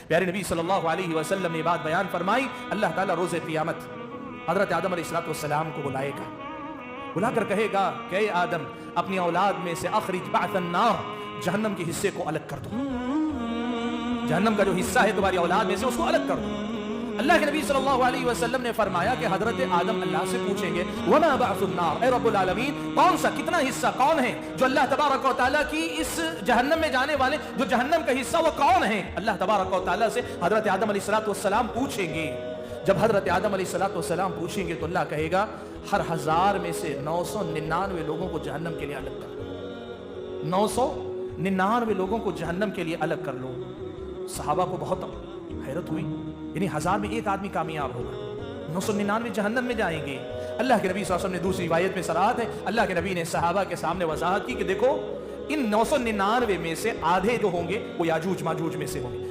प्यारे नबी सल्लल्लाहु अलैहि वसल्लम ने बात बयान फरमाई, अल्लाह ताला रोज़े क़यामत हज़रत आदम अलैहिस्सलाम को बुलाएगा, बुलाकर कहेगा कि आदम अपनी औलाद में से अखरिज बअसन नार, जहन्नम के हिस्से को अलग कर दो, जहन्नम का जो हिस्सा है तुम्हारी औलाद में से उसको अलग कर दो। अल्लाह के नबी सल्लल्लाहु अलैहि वसल्लम ने फरमाया कि हजरत आदम अल्लाह से पूछेंगे वमा बअसुन नार, ऐ रब्बुल आलमीन कौन सा कितना हिस्सा कौन है जो अल्लाह तबारक व तआला की इस जहन्नम में जाने वाले जो जहन्नम का हिस्सा वो कौन है। अल्लाह तबारक व तआला से हजरत आदम अलैहिस्सलाम पूछेंगे। जब हजरत आदम अलैहिस्सलाम पूछेंगे तो अल्लाह कहेगा हर 1000 में से 999 लोगों को जहन्नम के लिए अलग कर लो, 999 लोगों को जहन्नम के लिए अलग कर लो। सहाबा को बहुत हैरत हुई, यानी 1000 में एक आदमी कामयाब होगा, 999 जहन्नम में जाएंगे। अल्लाह के नबी सल्लल्लाहु अलैहि वसल्लम ने दूसरी रिवायत में सराहत है, अल्लाह के नबी ने सहाबा के सामने वजाहत की कि देखो इन 999 में से आधे जो होंगे वो याजूज माजूज में से होंगे।